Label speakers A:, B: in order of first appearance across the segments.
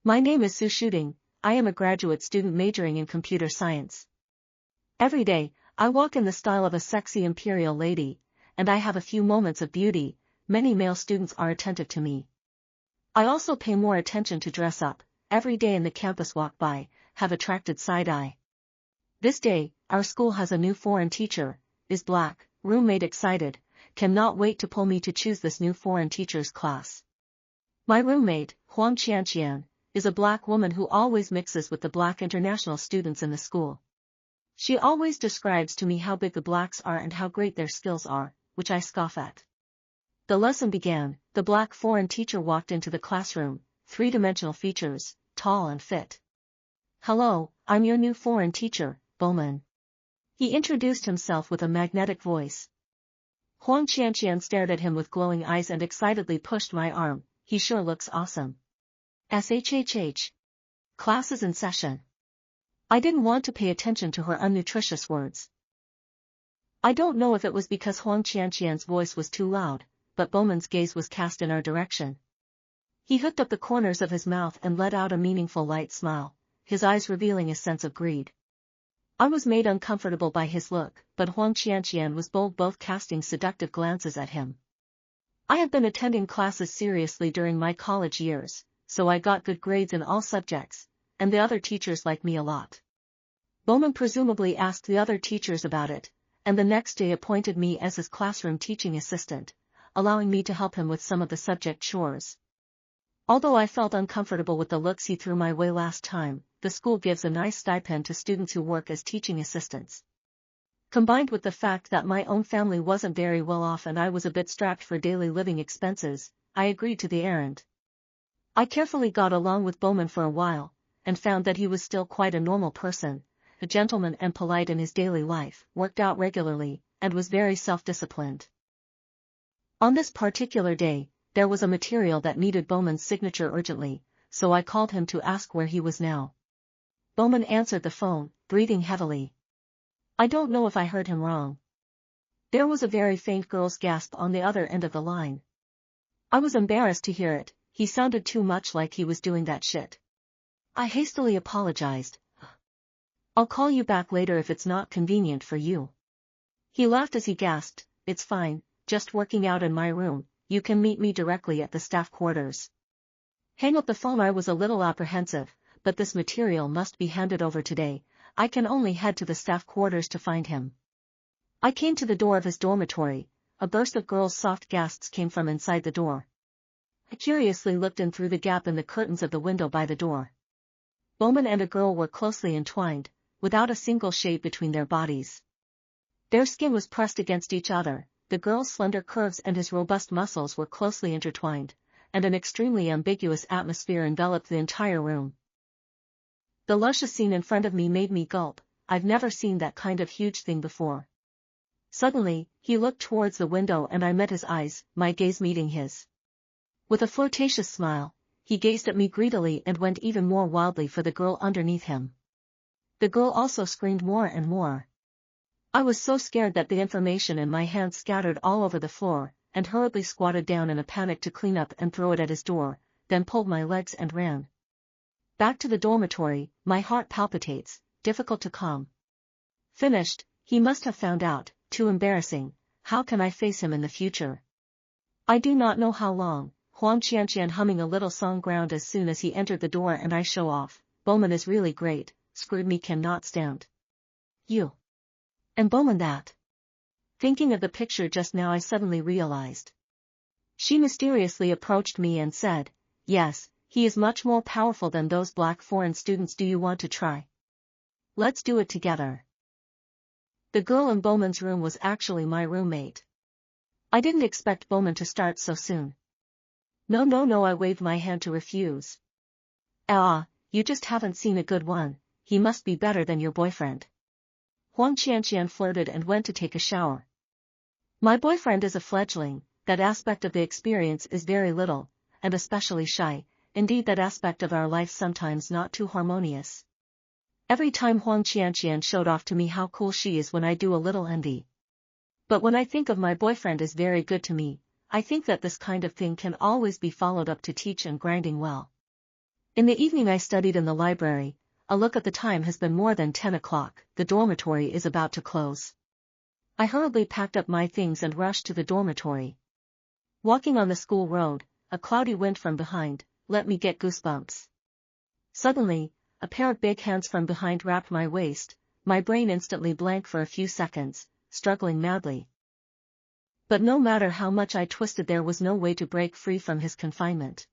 A: My name is Sue Shooting. I am a graduate student majoring in computer science. Every day, I walk in the style of a sexy imperial lady, and I have a few moments of beauty. Many male students are attentive to me. I also pay more attention to dress up. Every day in the campus walk by, have attracted side eye. This day, our school has a new foreign teacher, is black, roommate excited, cannot wait to pull me to choose this new foreign teacher's class. My roommate, Huang Qianqian, is a black woman who always mixes with the black international students in the school. She always describes to me how big the blacks are and how great their skills are, which I scoff at. The lesson began. The black foreign teacher walked into the classroom, three-dimensional features, tall and fit. "Hello, I'm your new foreign teacher, Bowman." He introduced himself with a magnetic voice. Huang Qianqian stared at him with glowing eyes and excitedly pushed my arm. "He sure looks awesome." SHHH. Class is in session. I didn't want to pay attention to her unnutritious words. I don't know if it was because Huang Qianqian's voice was too loud, but Bowman's gaze was cast in our direction. He hooked up the corners of his mouth and let out a meaningful light smile, his eyes revealing a sense of greed. I was made uncomfortable by his look, but Huang Qianqian was bold, both casting seductive glances at him. I have been attending classes seriously during my college years, so I got good grades in all subjects, and the other teachers liked me a lot. Bowman presumably asked the other teachers about it, and the next day appointed me as his classroom teaching assistant, allowing me to help him with some of the subject chores. Although I felt uncomfortable with the looks he threw my way last time, the school gives a nice stipend to students who work as teaching assistants. Combined with the fact that my own family wasn't very well off and I was a bit strapped for daily living expenses, I agreed to the errand. I carefully got along with Bowman for a while, and found that he was still quite a normal person, a gentleman and polite in his daily life, worked out regularly, and was very self-disciplined. On this particular day, there was a material that needed Bowman's signature urgently, so I called him to ask where he was now. Bowman answered the phone, breathing heavily. I don't know if I heard him wrong. There was a very faint girl's gasp on the other end of the line. I was embarrassed to hear it. He sounded too much like he was doing that shit. I hastily apologized. "I'll call you back later if it's not convenient for you." He laughed as he gasped, "It's fine, just working out in my room, you can meet me directly at the staff quarters." Hang up the phone. I was a little apprehensive, but this material must be handed over today. I can only head to the staff quarters to find him. I came to the door of his dormitory. A burst of girls' soft gasps came from inside the door. I curiously looked in through the gap in the curtains of the window by the door. Bowman and a girl were closely entwined, without a single shade between their bodies. Their skin was pressed against each other, the girl's slender curves and his robust muscles were closely intertwined, and an extremely ambiguous atmosphere enveloped the entire room. The luscious scene in front of me made me gulp. I've never seen that kind of huge thing before. Suddenly, he looked towards the window and I met his eyes, my gaze meeting his. With a flirtatious smile, he gazed at me greedily and went even more wildly for the girl underneath him. The girl also screamed more and more. I was so scared that the information in my hand scattered all over the floor, and hurriedly squatted down in a panic to clean up and throw it at his door, then pulled my legs and ran. Back to the dormitory, my heart palpitates, difficult to calm. Finished, he must have found out, too embarrassing, how can I face him in the future? I do not know how long. Huang Qianqian humming a little song ground as soon as he entered the door and I show off. Bowman is really great, screwed me cannot stand. You. And Bowman that. Thinking of the picture just now I suddenly realized. She mysteriously approached me and said, "Yes, he is much more powerful than those black foreign students. Do you want to try? Let's do it together." The girl in Bowman's room was actually my roommate. I didn't expect Bowman to start so soon. No, I waved my hand to refuse. "Ah, you just haven't seen a good one, he must be better than your boyfriend." Huang Qianqian flirted and went to take a shower. My boyfriend is a fledgling, that aspect of the experience is very little, and especially shy, indeed that aspect of our life sometimes not too harmonious. Every time Huang Qianqian showed off to me how cool she is when I do a little envy. But when I think of my boyfriend is very good to me, I think that this kind of thing can always be followed up to teach and grinding well. In the evening I studied in the library. A look at the time has been more than 10 o'clock, the dormitory is about to close. I hurriedly packed up my things and rushed to the dormitory. Walking on the school road, a cloudy wind from behind let me get goosebumps. Suddenly, a pair of big hands from behind wrapped my waist, my brain instantly blank for a few seconds, struggling madly. But no matter how much I twisted, there was no way to break free from his confinement.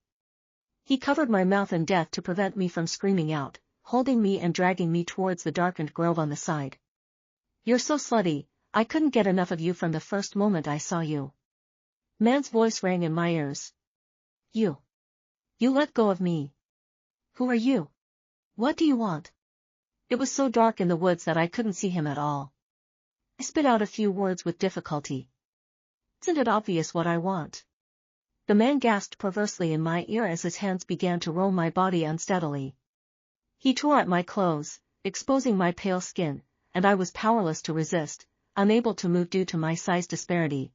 A: He covered my mouth in death to prevent me from screaming out, holding me and dragging me towards the darkened grove on the side. "You're so slutty, I couldn't get enough of you from the first moment I saw you." Man's voice rang in my ears. You let go of me. Who are you? What do you want?" It was so dark in the woods that I couldn't see him at all. I spit out a few words with difficulty. "Isn't it obvious what I want?" The man gasped perversely in my ear as his hands began to roll my body unsteadily. He tore at my clothes, exposing my pale skin, and I was powerless to resist, unable to move due to my size disparity.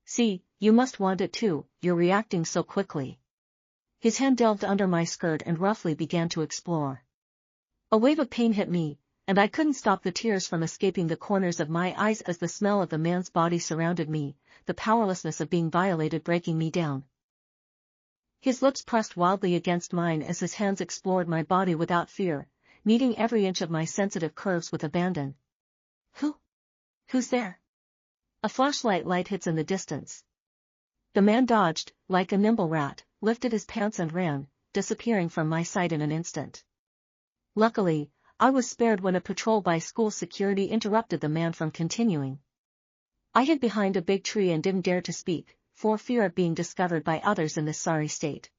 A: "See, you must want it too, you're reacting so quickly." His hand delved under my skirt and roughly began to explore. A wave of pain hit me, and I couldn't stop the tears from escaping the corners of my eyes as the smell of the man's body surrounded me, the powerlessness of being violated breaking me down. His lips pressed wildly against mine as his hands explored my body without fear, meeting every inch of my sensitive curves with abandon. Who's there?" A flashlight light hits in the distance. The man dodged, like a nimble rat, lifted his pants and ran, disappearing from my sight in an instant. Luckily, I was spared when a patrol by school security interrupted the man from continuing. I hid behind a big tree and didn't dare to speak, for fear of being discovered by others in this sorry state.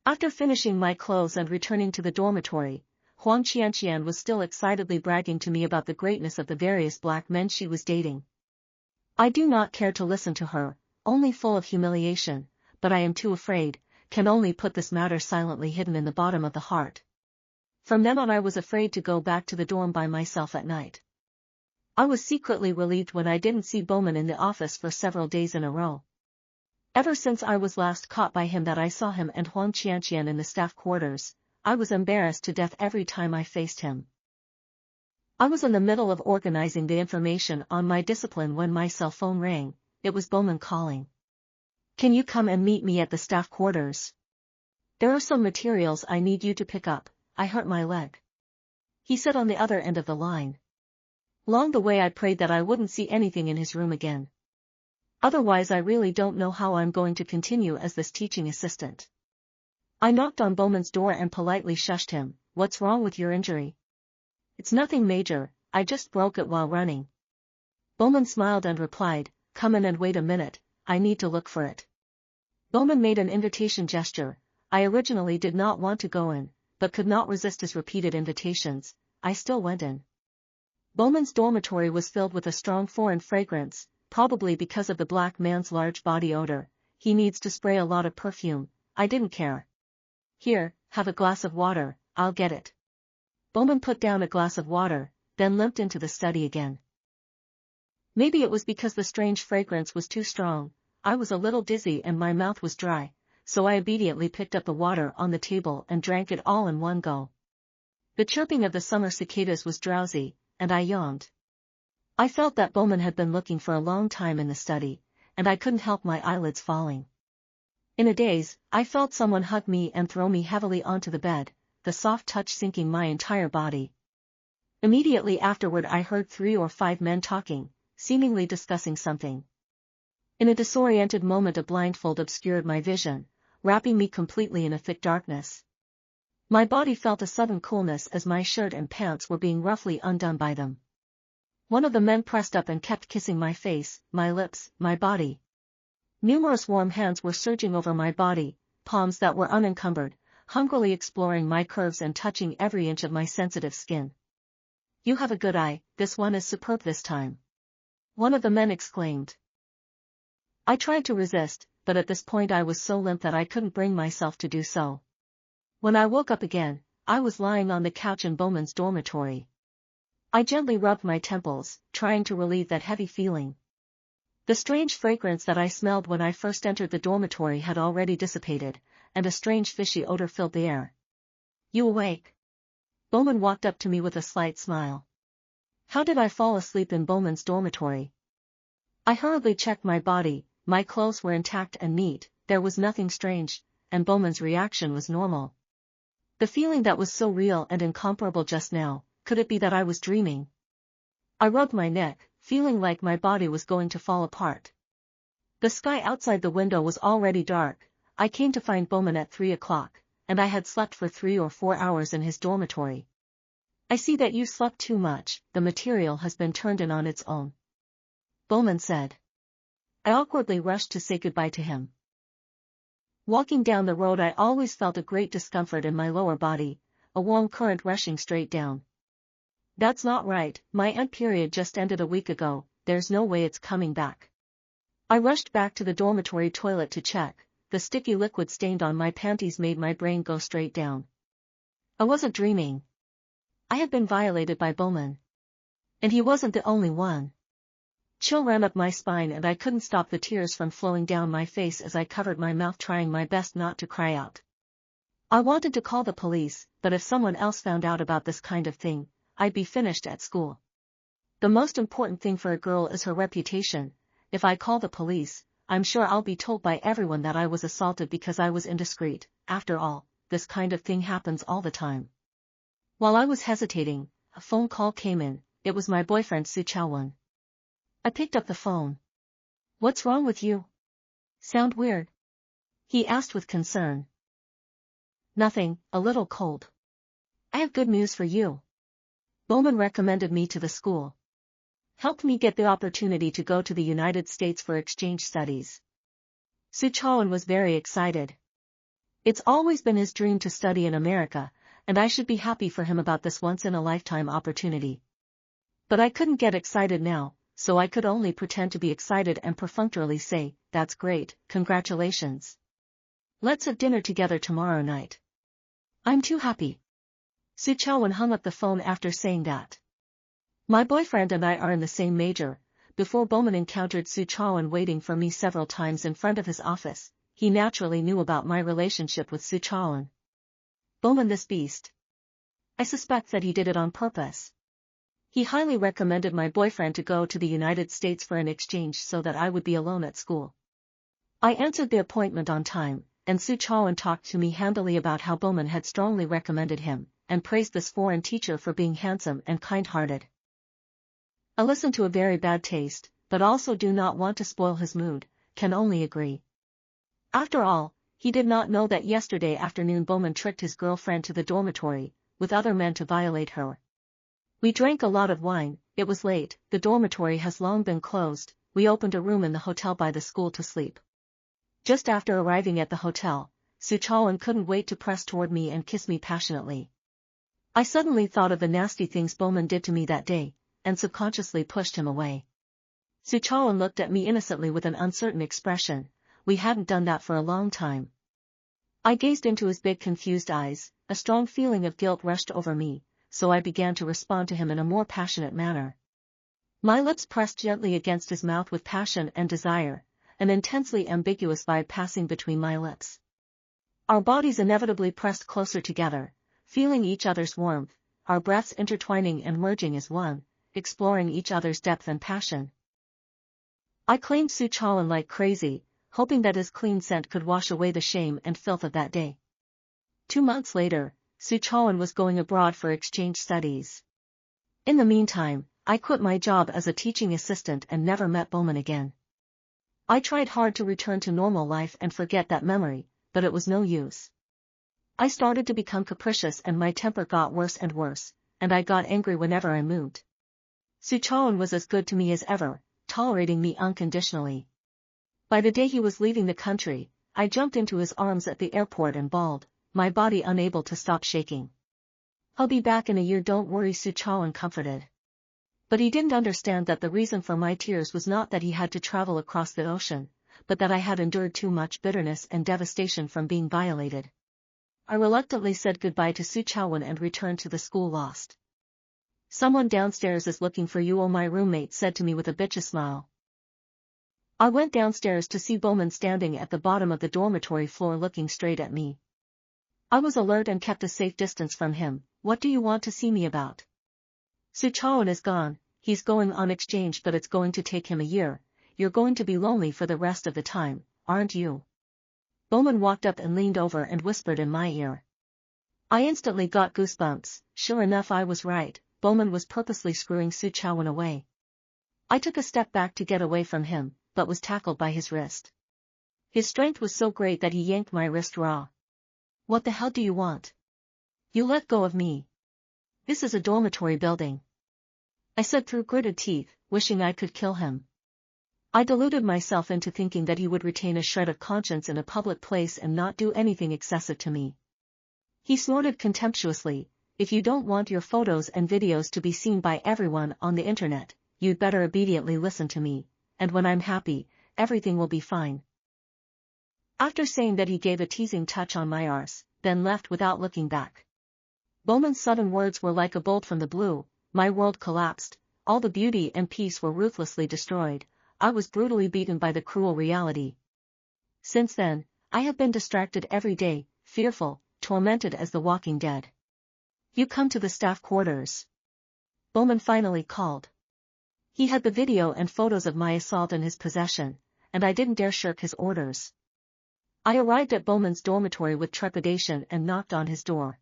A: After finishing my clothes and returning to the dormitory, Huang Qianqian was still excitedly bragging to me about the greatness of the various black men she was dating. I do not care to listen to her, only full of humiliation, but I am too afraid, can only put this matter silently hidden in the bottom of the heart. From then on I was afraid to go back to the dorm by myself at night. I was secretly relieved when I didn't see Bowman in the office for several days in a row. Ever since I was last caught by him that I saw him and Huang Qianqian in the staff quarters, I was embarrassed to death every time I faced him. I was in the middle of organizing the information on my discipline when my cell phone rang. It was Bowman calling. "Can you come and meet me at the staff quarters? There are some materials I need you to pick up, I hurt my leg," he said on the other end of the line. Along the way I prayed that I wouldn't see anything in his room again. Otherwise I really don't know how I'm going to continue as this teaching assistant. I knocked on Bowman's door and politely shushed him. "What's wrong with your injury?" "It's nothing major, I just broke it while running." Bowman smiled and replied, "Come in and wait a minute, I need to look for it." Bowman made an invitation gesture. I originally did not want to go in, but could not resist his repeated invitations. I still went in. Bowman's dormitory was filled with a strong foreign fragrance, probably because of the black man's large body odor. He needs to spray a lot of perfume. I didn't care. "Here, have a glass of water, I'll get it." Bowman put down a glass of water, then limped into the study again. Maybe it was because the strange fragrance was too strong. I was a little dizzy and my mouth was dry, so I obediently picked up the water on the table and drank it all in one go. The chirping of the summer cicadas was drowsy, and I yawned. I felt that Bowman had been looking for a long time in the study, and I couldn't help my eyelids falling. In a daze, I felt someone hug me and throw me heavily onto the bed, the soft touch sinking my entire body. Immediately afterward I heard 3 or 5 men talking, seemingly discussing something. In a disoriented moment a blindfold obscured my vision, wrapping me completely in a thick darkness. My body felt a sudden coolness as my shirt and pants were being roughly undone by them. One of the men pressed up and kept kissing my face, my lips, my body. Numerous warm hands were surging over my body, palms that were unencumbered, hungrily exploring my curves and touching every inch of my sensitive skin. "You have a good eye, this one is superb this time," one of the men exclaimed. I tried to resist, but at this point I was so limp that I couldn't bring myself to do so. When I woke up again, I was lying on the couch in Bowman's dormitory. I gently rubbed my temples, trying to relieve that heavy feeling. The strange fragrance that I smelled when I first entered the dormitory had already dissipated, and a strange fishy odor filled the air. You awake? Bowman walked up to me with a slight smile. How did I fall asleep in Bowman's dormitory? I hurriedly checked my body, my clothes were intact and neat, there was nothing strange, and Bowman's reaction was normal. The feeling that was so real and incomparable just now, could it be that I was dreaming? I rubbed my neck, feeling like my body was going to fall apart. The sky outside the window was already dark. I came to find Bowman at 3 o'clock, and I had slept for 3 or 4 hours in his dormitory. I see that you slept too much, the material has been turned in on its own, Bowman said. I awkwardly rushed to say goodbye to him. Walking down the road I always felt a great discomfort in my lower body, a warm current rushing straight down. That's not right, my aunt period just ended a week ago, there's no way it's coming back. I rushed back to the dormitory toilet to check, the sticky liquid stained on my panties made my brain go straight down. I wasn't dreaming. I had been violated by Bowman. And he wasn't the only one. Chill ran up my spine and I couldn't stop the tears from flowing down my face as I covered my mouth trying my best not to cry out. I wanted to call the police, but if someone else found out about this kind of thing, I'd be finished at school. The most important thing for a girl is her reputation. If I call the police, I'm sure I'll be told by everyone that I was assaulted because I was indiscreet. After all, this kind of thing happens all the time. While I was hesitating, a phone call came in. It was my boyfriend Suchawan. I picked up the phone. What's wrong with you? Sound weird? He asked with concern. Nothing, a little cold. I have good news for you. Bowman recommended me to the school. Helped me get the opportunity to go to the United States for exchange studies. Suchawan was very excited. It's always been his dream to study in America, and I should be happy for him about this once-in-a-lifetime opportunity. But I couldn't get excited now, so I could only pretend to be excited and perfunctorily say, that's great, congratulations. Let's have dinner together tomorrow night. I'm too happy. Suchawan hung up the phone after saying that. My boyfriend and I are in the same major. Before Bowman encountered Suchawan waiting for me several times in front of his office, he naturally knew about my relationship with Suchawan. Bowman this beast. I suspect that he did it on purpose. He highly recommended my boyfriend to go to the United States for an exchange so that I would be alone at school. I answered the appointment on time, and Suchawan talked to me handily about how Bowman had strongly recommended him, and praised this foreign teacher for being handsome and kind-hearted. I listened to a very bad taste, but also do not want to spoil his mood, can only agree. After all, he did not know that yesterday afternoon Bowman tricked his girlfriend to the dormitory, with other men to violate her. We drank a lot of wine, it was late, the dormitory has long been closed, we opened a room in the hotel by the school to sleep. Just after arriving at the hotel, Suchawan couldn't wait to press toward me and kiss me passionately. I suddenly thought of the nasty things Bowman did to me that day, and subconsciously pushed him away. Suchawan looked at me innocently with an uncertain expression. We hadn't done that for a long time. I gazed into his big confused eyes, a strong feeling of guilt rushed over me, so I began to respond to him in a more passionate manner. My lips pressed gently against his mouth with passion and desire, an intensely ambiguous vibe passing between my lips. Our bodies inevitably pressed closer together, feeling each other's warmth, our breaths intertwining and merging as one, exploring each other's depth and passion. I claimed Suchawan like crazy, hoping that his clean scent could wash away the shame and filth of that day. 2 months later, Suchawan was going abroad for exchange studies. In the meantime, I quit my job as a teaching assistant and never met Bowman again. I tried hard to return to normal life and forget that memory, but it was no use. I started to become capricious and my temper got worse and worse, and I got angry whenever I moved. Suchawan was as good to me as ever, tolerating me unconditionally. By the day he was leaving the country, I jumped into his arms at the airport and bawled, my body unable to stop shaking. I'll be back in a year, don't worry, Suchawan comforted. But he didn't understand that the reason for my tears was not that he had to travel across the ocean, but that I had endured too much bitterness and devastation from being violated. I reluctantly said goodbye to Suchawan and returned to the school lost. Someone downstairs is looking for you, my roommate said to me with a bitchy smile. I went downstairs to see Bowman standing at the bottom of the dormitory floor looking straight at me. I was alert and kept a safe distance from him. What do you want to see me about? Suchawan is gone, he's going on exchange but it's going to take him a year. You're going to be lonely for the rest of the time, aren't you? Bowman walked up and leaned over and whispered in my ear. I instantly got goosebumps. Sure enough, I was right. Bowman was purposely screwing Suchawan away. I took a step back to get away from him, but was tackled by his wrist. His strength was so great that he yanked my wrist raw. What the hell do you want? You let go of me. This is a dormitory building, I said through gritted teeth, wishing I could kill him. I deluded myself into thinking that he would retain a shred of conscience in a public place and not do anything excessive to me. He snorted contemptuously, if you don't want your photos and videos to be seen by everyone on the internet, you'd better obediently listen to me, and when I'm happy, everything will be fine. After saying that, he gave a teasing touch on my arse, then left without looking back. Bowman's sudden words were like a bolt from the blue. My world collapsed, all the beauty and peace were ruthlessly destroyed. I was brutally beaten by the cruel reality. Since then, I have been distracted every day, fearful, tormented as the walking dead. You come to the staff quarters. Bowman finally called. He had the video and photos of my assault in his possession, and I didn't dare shirk his orders. I arrived at Bowman's dormitory with trepidation and knocked on his door.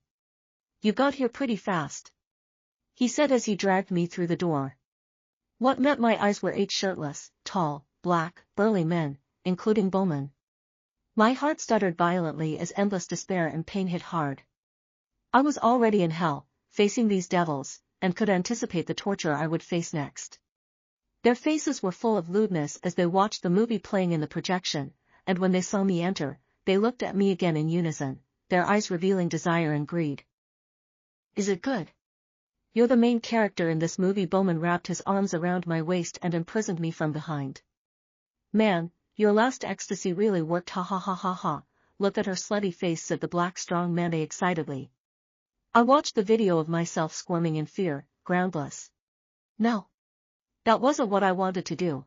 A: You got here pretty fast, he said as he dragged me through the door. What met my eyes were 8 shirtless, tall, black, burly men, including Bowman. My heart stuttered violently as endless despair and pain hit hard. I was already in hell, facing these devils, and could anticipate the torture I would face next. Their faces were full of lewdness as they watched the movie playing in the projection, and when they saw me enter, they looked at me again in unison, their eyes revealing desire and greed. Is it good? You're the main character in this movie. Bowman wrapped his arms around my waist and imprisoned me from behind. Man, your last ecstasy really worked, ha ha ha ha ha. Look at her slutty face, said the black strong man excitedly. I watched the video of myself squirming in fear, groundless. No. That wasn't what I wanted to do.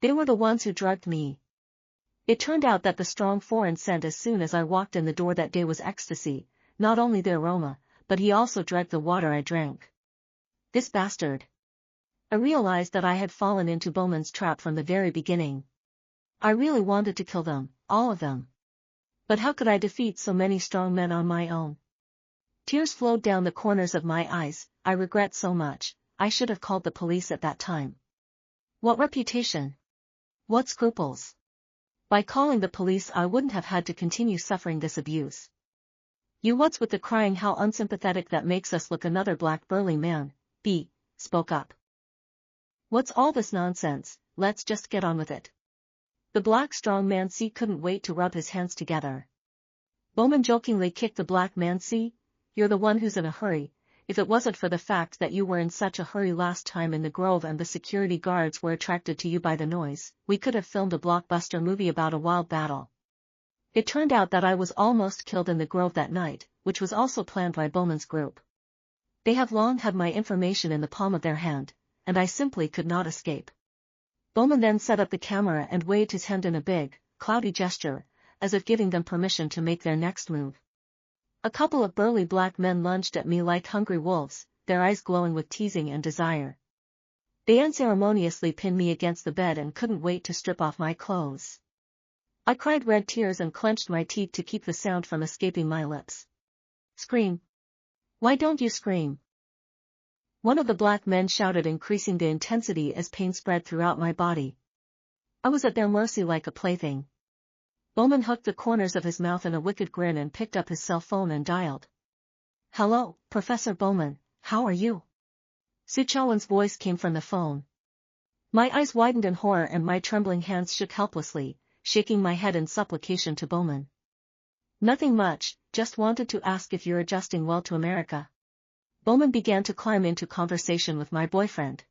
A: They were the ones who drugged me. It turned out that the strong foreign scent as soon as I walked in the door that day was ecstasy, not only the aroma, but he also drugged the water I drank. This bastard. I realized that I had fallen into Bowman's trap from the very beginning. I really wanted to kill them, all of them. But how could I defeat so many strong men on my own? Tears flowed down the corners of my eyes. I regret so much. I should have called the police at that time. What reputation? What scruples? By calling the police I wouldn't have had to continue suffering this abuse. You, what's with the crying? How unsympathetic that makes us look. Another black burly man, B, spoke up. What's all this nonsense? Let's just get on with it. The black strong man C couldn't wait to rub his hands together. Bowman jokingly kicked the black man. C, you're the one who's in a hurry. If it wasn't for the fact that you were in such a hurry last time in the Grove and the security guards were attracted to you by the noise, we could have filmed a blockbuster movie about a wild battle. It turned out that I was almost killed in the Grove that night, which was also planned by Bowman's group. They have long had my information in the palm of their hand, and I simply could not escape. Bowman then set up the camera and waved his hand in a big, cloudy gesture, as if giving them permission to make their next move. A couple of burly black men lunged at me like hungry wolves, their eyes glowing with teasing and desire. They unceremoniously pinned me against the bed and couldn't wait to strip off my clothes. I cried red tears and clenched my teeth to keep the sound from escaping my lips. Scream. Why don't you scream? One of the black men shouted, increasing the intensity as pain spread throughout my body. I was at their mercy like a plaything. Bowman hooked the corners of his mouth in a wicked grin and picked up his cell phone and dialed. Hello, Professor Bowman, how are you? Suchawan's voice came from the phone. My eyes widened in horror and my trembling hands shook helplessly, shaking my head in supplication to Bowman. Nothing much, just wanted to ask if you're adjusting well to America. Bowman began to climb into conversation with my boyfriend.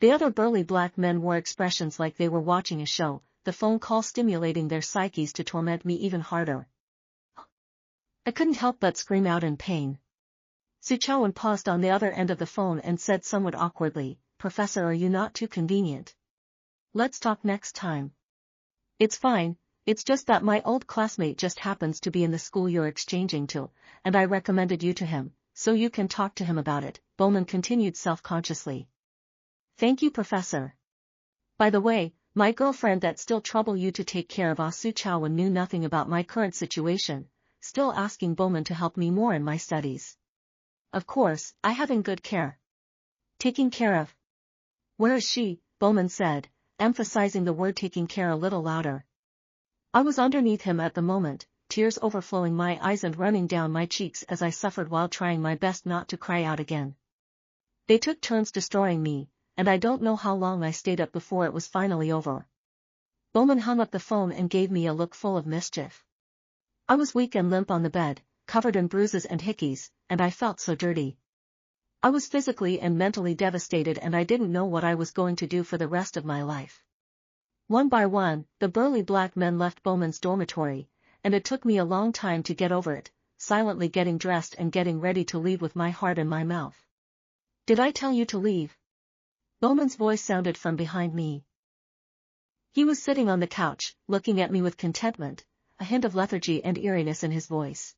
A: The other burly black men wore expressions like they were watching a show, the phone call stimulating their psyches to torment me even harder. I couldn't help but scream out in pain. Suchawan paused on the other end of the phone and said somewhat awkwardly, Professor, are you not too convenient? Let's talk next time. It's fine, It's just that my old classmate just happens to be in the school you're exchanging to, and I recommended you to him, so you can talk to him about it," Bowman continued self-consciously. "Thank you, Professor. By the way, my girlfriend that still trouble you to take care of Su Chowan knew nothing about my current situation, still asking Bowman to help me more in my studies. Of course, I have in good care. Taking care of. Where is she?" Bowman said, emphasizing the word taking care a little louder. I was underneath him at the moment, tears overflowing my eyes and running down my cheeks as I suffered while trying my best not to cry out again. They took turns destroying me, and I don't know how long I stayed up before it was finally over. Bowman hung up the phone and gave me a look full of mischief. I was weak and limp on the bed, covered in bruises and hickeys, and I felt so dirty. I was physically and mentally devastated, and I didn't know what I was going to do for the rest of my life. One by one, the burly black men left Bowman's dormitory, and it took me a long time to get over it, silently getting dressed and getting ready to leave with my heart in my mouth. "Did I tell you to leave?" Bowman's voice sounded from behind me. He was sitting on the couch, looking at me with contentment, a hint of lethargy and eeriness in his voice.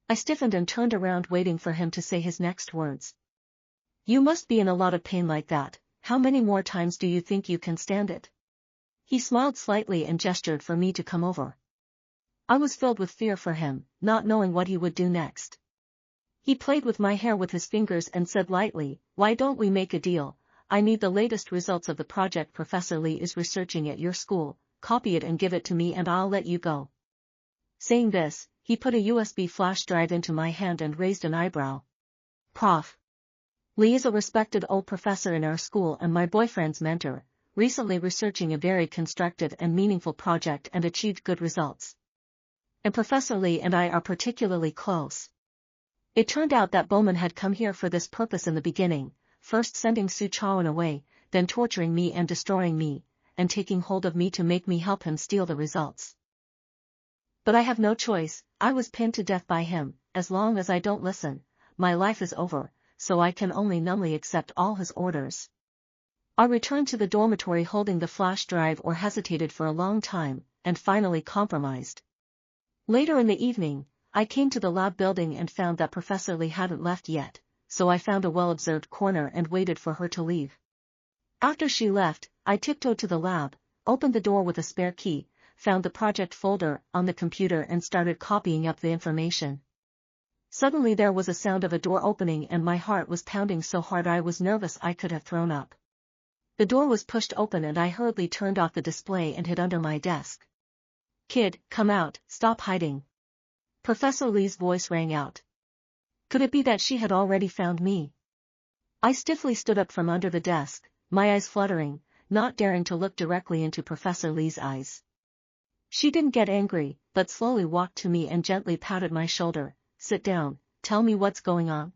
A: I stiffened and turned around waiting for him to say his next words. "You must be in a lot of pain like that. How many more times do you think you can stand it?" He smiled slightly and gestured for me to come over. I was filled with fear for him, not knowing what he would do next. He played with my hair with his fingers and said lightly, "Why don't we make a deal? I need the latest results of the project Professor Lee is researching at your school, copy it and give it to me and I'll let you go." Saying this, he put a USB flash drive into my hand and raised an eyebrow. "Prof. Lee is a respected old professor in our school and my boyfriend's mentor, recently researching a very constructive and meaningful project and achieved good results. And Professor Lee and I are particularly close." It turned out that Bowman had come here for this purpose in the beginning, first sending Su Chowan away, then torturing me and destroying me, and taking hold of me to make me help him steal the results. But I have no choice. I was pinned to death by him. As long as I don't listen, my life is over, so I can only numbly accept all his orders. I returned to the dormitory holding the flash drive or hesitated for a long time, and finally compromised. Later in the evening, I came to the lab building and found that Professor Lee hadn't left yet, so I found a well-observed corner and waited for her to leave. After she left, I tiptoed to the lab, opened the door with a spare key, found the project folder on the computer and started copying up the information. Suddenly there was a sound of a door opening and my heart was pounding so hard I was nervous I could have thrown up. The door was pushed open and I hurriedly turned off the display and hid under my desk. "Kid, come out, stop hiding." Professor Lee's voice rang out. Could it be that she had already found me? I stiffly stood up from under the desk, my eyes fluttering, not daring to look directly into Professor Lee's eyes. She didn't get angry, but slowly walked to me and gently patted my shoulder. "Sit down, tell me what's going on."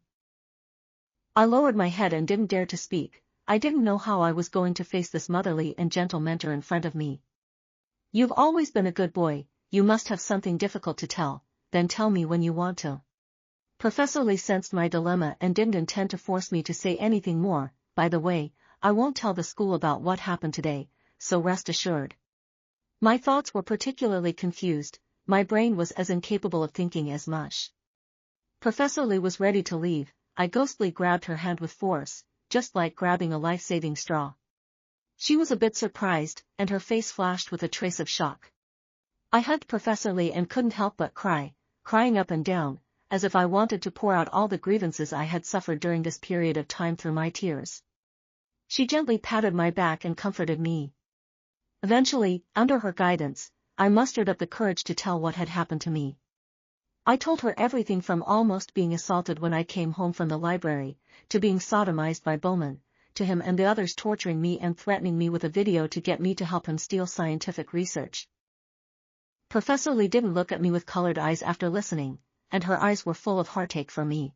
A: I lowered my head and didn't dare to speak. I didn't know how I was going to face this motherly and gentle mentor in front of me. "You've always been a good boy, you must have something difficult to tell, then tell me when you want to." Professor Lee sensed my dilemma and didn't intend to force me to say anything more. "By the way, I won't tell the school about what happened today, so rest assured." My thoughts were particularly confused, my brain was as incapable of thinking as mush. Professor Lee was ready to leave. I ghostly grabbed her hand with force, just like grabbing a life-saving straw. She was a bit surprised, and her face flashed with a trace of shock. I hugged Professor Lee and couldn't help but cry, crying up and down, as if I wanted to pour out all the grievances I had suffered during this period of time through my tears. She gently patted my back and comforted me. Eventually, under her guidance, I mustered up the courage to tell what had happened to me. I told her everything from almost being assaulted when I came home from the library, to being sodomized by Bowman, to him and the others torturing me and threatening me with a video to get me to help him steal scientific research. Professor Lee didn't look at me with colored eyes after listening, and her eyes were full of heartache for me.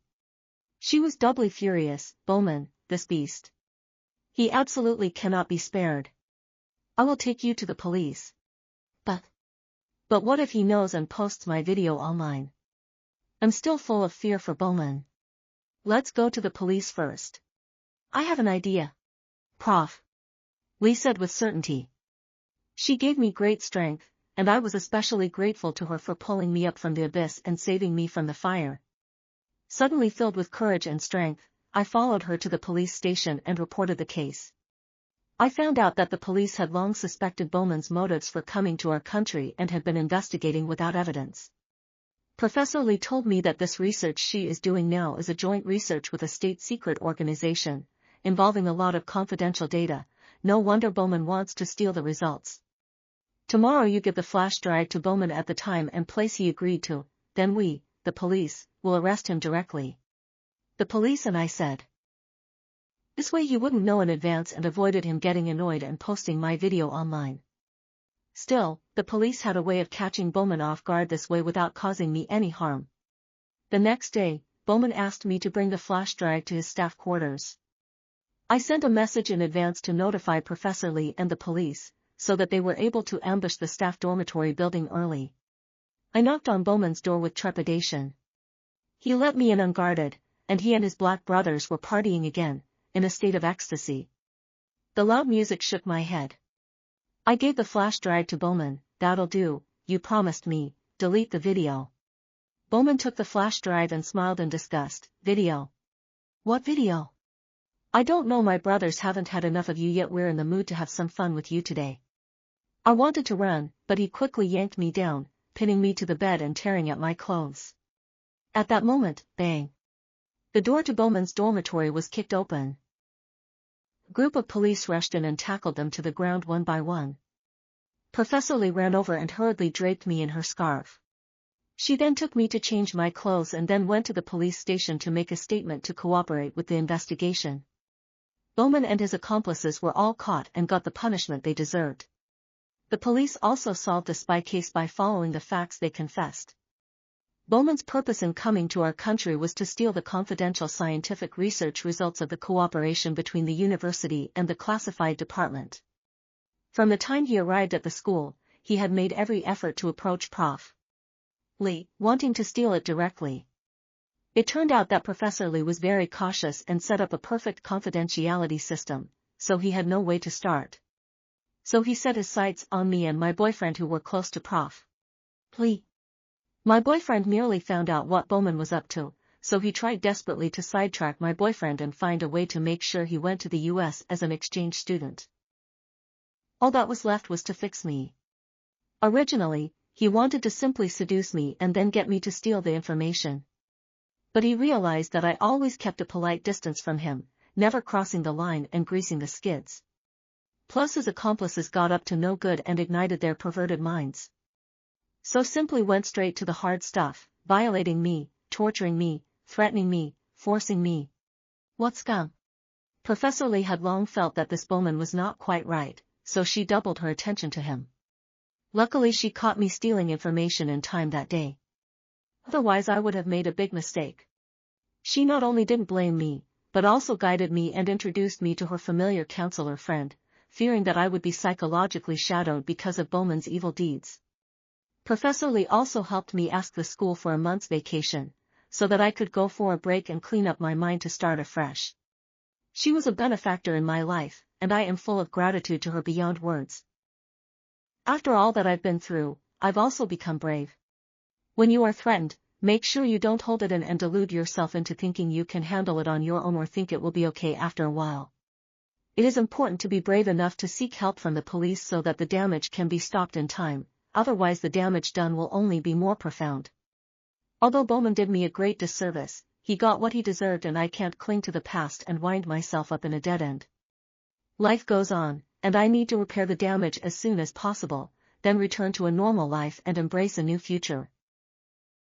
A: She was doubly furious. "Bowman, this beast. He absolutely cannot be spared. I will take you to the police." But what if he knows and posts my video online? I'm still full of fear for Bowman. "Let's go to the police first. I have an idea." "Prof. Lee said with certainty. She gave me great strength, and I was especially grateful to her for pulling me up from the abyss and saving me from the fire. Suddenly filled with courage and strength, I followed her to the police station and reported the case. I found out that the police had long suspected Bowman's motives for coming to our country and had been investigating without evidence. Professor Lee told me that this research she is doing now is a joint research with a state-secret organization, involving a lot of confidential data. No wonder Bowman wants to steal the results. Tomorrow you give the flash drive to Bowman at the time and place he agreed to, then we, the police, will arrest him directly. The police and I said. This way you wouldn't know in advance and avoided him getting annoyed and posting my video online. Still, the police had a way of catching Bowman off guard this way without causing me any harm. The next day, Bowman asked me to bring the flash drive to his staff quarters. I sent a message in advance to notify Professor Lee and the police, so that they were able to ambush the staff dormitory building early. I knocked on Bowman's door with trepidation. He let me in unguarded, and he and his black brothers were partying again, in a state of ecstasy. The loud music shook my head. I gave the flash drive to Bowman. That'll do, you promised me, delete the video. Bowman took the flash drive and smiled in disgust. Video? What video? I don't know, my brothers haven't had enough of you yet, we're in the mood to have some fun with you today. I wanted to run, but he quickly yanked me down, pinning me to the bed and tearing at my clothes. At that moment, bang. The door to Bowman's dormitory was kicked open. A group of police rushed in and tackled them to the ground one by one. Professor Lee ran over and hurriedly draped me in her scarf. She then took me to change my clothes and then went to the police station to make a statement to cooperate with the investigation. Bowman and his accomplices were all caught and got the punishment they deserved. The police also solved a spy case by following the facts they confessed. Bowman's purpose in coming to our country was to steal the confidential scientific research results of the cooperation between the university and the classified department. From the time he arrived at the school, he had made every effort to approach Prof. Lee, wanting to steal it directly. It turned out that Professor Lee was very cautious and set up a perfect confidentiality system, so he had no way to start. So he set his sights on me and my boyfriend, who were close to Prof. Lee. My boyfriend merely found out what Bowman was up to, so he tried desperately to sidetrack my boyfriend and find a way to make sure he went to the US as an exchange student. All that was left was to fix me. Originally, he wanted to simply seduce me and then get me to steal the information. But he realized that I always kept a polite distance from him, never crossing the line and greasing the skids. Plus his accomplices got up to no good and ignited their perverted minds. So simply went straight to the hard stuff, violating me, torturing me, threatening me, forcing me. What scum? Professor Lee had long felt that this Bowman was not quite right, so she doubled her attention to him. Luckily she caught me stealing information in time that day. Otherwise I would have made a big mistake. She not only didn't blame me, but also guided me and introduced me to her familiar counselor friend, fearing that I would be psychologically shadowed because of Bowman's evil deeds. Professor Lee also helped me ask the school for a month's vacation, so that I could go for a break and clean up my mind to start afresh. She was a benefactor in my life, and I am full of gratitude to her beyond words. After all that I've been through, I've also become brave. When you are threatened, make sure you don't hold it in and delude yourself into thinking you can handle it on your own or think it will be okay after a while. It is important to be brave enough to seek help from the police so that the damage can be stopped in time. Otherwise the damage done will only be more profound. Although Bowman did me a great disservice, he got what he deserved and I can't cling to the past and wind myself up in a dead end. Life goes on, and I need to repair the damage as soon as possible, then return to a normal life and embrace a new future.